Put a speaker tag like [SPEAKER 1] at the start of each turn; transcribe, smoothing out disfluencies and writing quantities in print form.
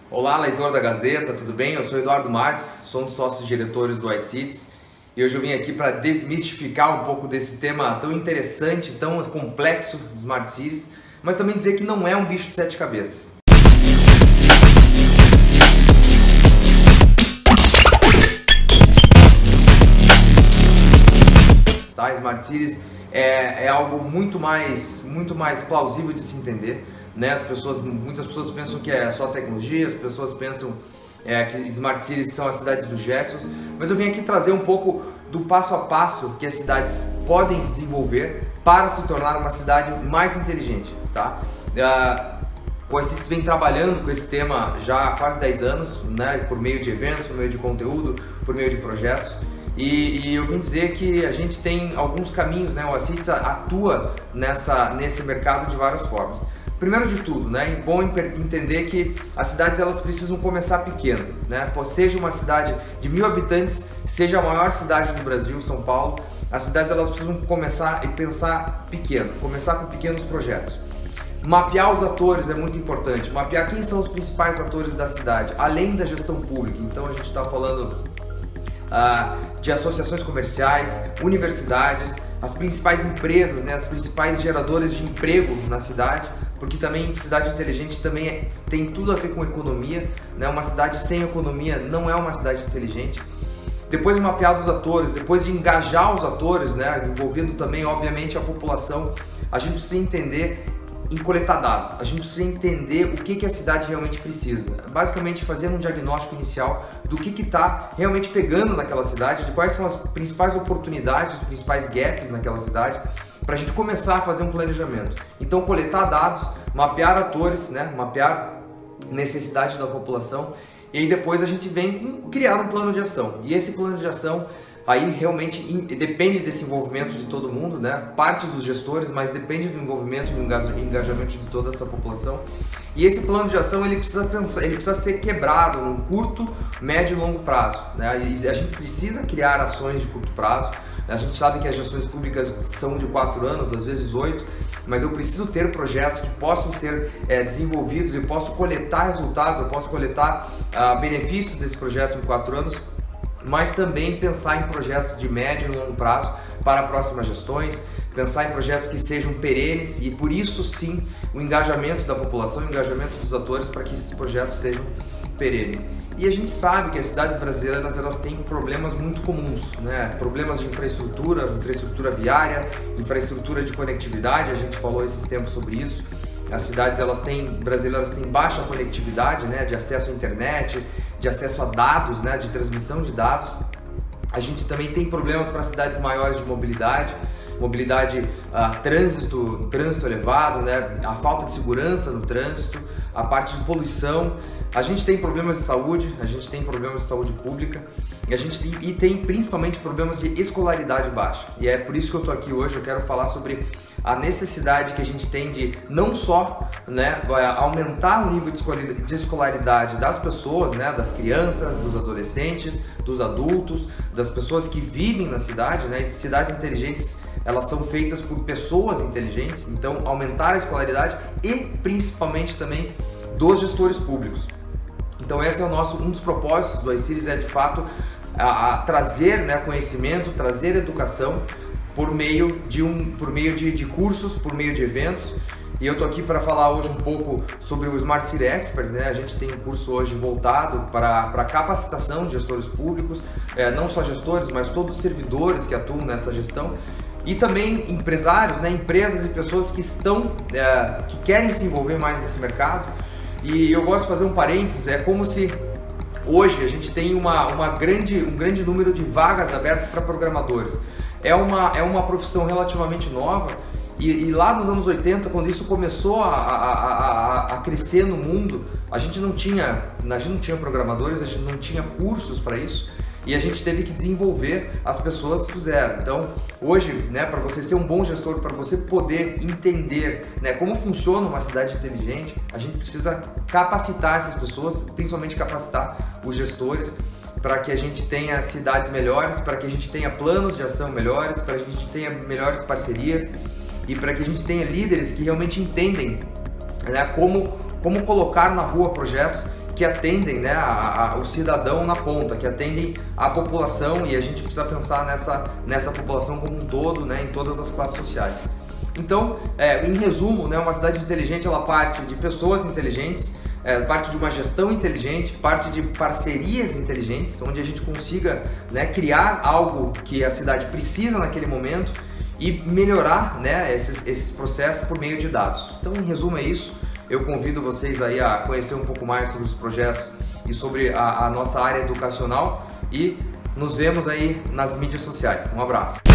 [SPEAKER 1] Olá, leitor da Gazeta, tudo bem? Eu sou Eduardo Marques, sou um dos sócios diretores do iCities e hoje eu vim aqui para desmistificar um pouco desse tema tão interessante, tão complexo de Smart Cities, mas também dizer que não é um bicho de sete cabeças. Tá? Smart Cities é algo muito mais plausível de se entender. Né? Muitas pessoas pensam que é só tecnologia, as pessoas pensam que Smart Cities são as cidades dos Jetsons, mas eu vim aqui trazer um pouco do passo a passo que as cidades podem desenvolver para se tornar uma cidade mais inteligente. Tá? O iCities vem trabalhando com esse tema já há quase 10 anos, né? Por meio de eventos, por meio de conteúdo, por meio de projetos. E eu vim dizer que a gente tem alguns caminhos, né? O iCities atua nesse mercado de várias formas. Primeiro de tudo, né, é bom entender que as cidades elas precisam começar pequeno, né? Seja uma cidade de 1000 habitantes, seja a maior cidade do Brasil, São Paulo, as cidades elas precisam começar e pensar pequeno, começar com pequenos projetos. Mapear os atores é muito importante, mapear quem são os principais atores da cidade, além da gestão pública. Então a gente está falando de associações comerciais, universidades, as principais empresas, né, as principais geradoras de emprego na cidade, porque também cidade inteligente também tem tudo a ver com economia, né? Uma cidade sem economia não é uma cidade inteligente. Depois de mapear os atores, depois de engajar os atores, né, envolvendo também obviamente a população, a gente precisa entender em coletar dados, a gente precisa entender o que a cidade realmente precisa. Basicamente fazer um diagnóstico inicial do que está realmente pegando naquela cidade, de quais são as principais oportunidades, os principais gaps naquela cidade, para a gente começar a fazer um planejamento. Então coletar dados, mapear atores, né, mapear necessidades da população e aí depois a gente vem criar um plano de ação. E esse plano de ação aí realmente depende desse envolvimento de todo mundo, né? Parte dos gestores, mas depende do envolvimento e do engajamento de toda essa população. E esse plano de ação ele precisa ser quebrado num curto, médio e longo prazo, né? E a gente precisa criar ações de curto prazo. A gente sabe que as gestões públicas são de 4 anos, às vezes 8, mas eu preciso ter projetos que possam ser desenvolvidos, eu posso coletar resultados, eu posso coletar benefícios desse projeto em 4 anos, mas também pensar em projetos de médio e longo prazo para próximas gestões, pensar em projetos que sejam perenes e por isso sim o engajamento da população, o engajamento dos atores para que esses projetos sejam perenes. E a gente sabe que as cidades brasileiras elas têm problemas muito comuns, né? Problemas de infraestrutura viária, infraestrutura de conectividade, a gente falou esses tempos sobre isso. As cidades brasileiras têm baixa conectividade, né, de acesso à internet, de acesso a dados, né, de transmissão de dados. A gente também tem problemas para cidades maiores de mobilidade, trânsito elevado, né, a falta de segurança no trânsito, a parte de poluição. A gente tem problemas de saúde, a gente tem problemas de saúde pública e tem principalmente problemas de escolaridade baixa. E é por isso que eu estou aqui hoje, eu quero falar sobre a necessidade que a gente tem de não só, né, aumentar o nível de escolaridade das pessoas, né, das crianças, dos adolescentes, dos adultos, das pessoas que vivem na cidade, né? As cidades inteligentes elas são feitas por pessoas inteligentes, então aumentar a escolaridade e principalmente também dos gestores públicos. Então esse é um dos propósitos do iCities, de fato trazer, né, conhecimento, trazer educação por meio de cursos, por meio de eventos. E eu estou aqui para falar hoje um pouco sobre o Smart City Expert, né? A gente tem um curso hoje voltado para capacitação de gestores públicos, não só gestores, mas todos os servidores que atuam nessa gestão. E também empresários, né, empresas e pessoas que querem se envolver mais nesse mercado. E eu gosto de fazer um parênteses, é como se hoje a gente tem um grande número de vagas abertas para programadores. É uma profissão relativamente nova e lá nos anos 80, quando isso começou a crescer no mundo, a gente não tinha programadores, a gente não tinha cursos para isso. E a gente teve que desenvolver as pessoas do zero. Então, hoje, né, para você ser um bom gestor, para você poder entender, né, como funciona uma cidade inteligente, a gente precisa capacitar essas pessoas, principalmente capacitar os gestores, para que a gente tenha cidades melhores, para que a gente tenha planos de ação melhores, para que a gente tenha melhores parcerias e para que a gente tenha líderes que realmente entendem, né, como colocar na rua projetos que atendem, né, o cidadão na ponta, que atendem a população, e a gente precisa pensar nessa população como um todo, né, em todas as classes sociais. Então, em resumo, né, uma cidade inteligente ela parte de pessoas inteligentes, parte de uma gestão inteligente, parte de parcerias inteligentes, onde a gente consiga, né, criar algo que a cidade precisa naquele momento e melhorar, né, esses processos por meio de dados. Então, em resumo, é isso. Eu convido vocês aí a conhecer um pouco mais sobre os projetos e sobre a nossa área educacional, e nos vemos aí nas mídias sociais. Um abraço!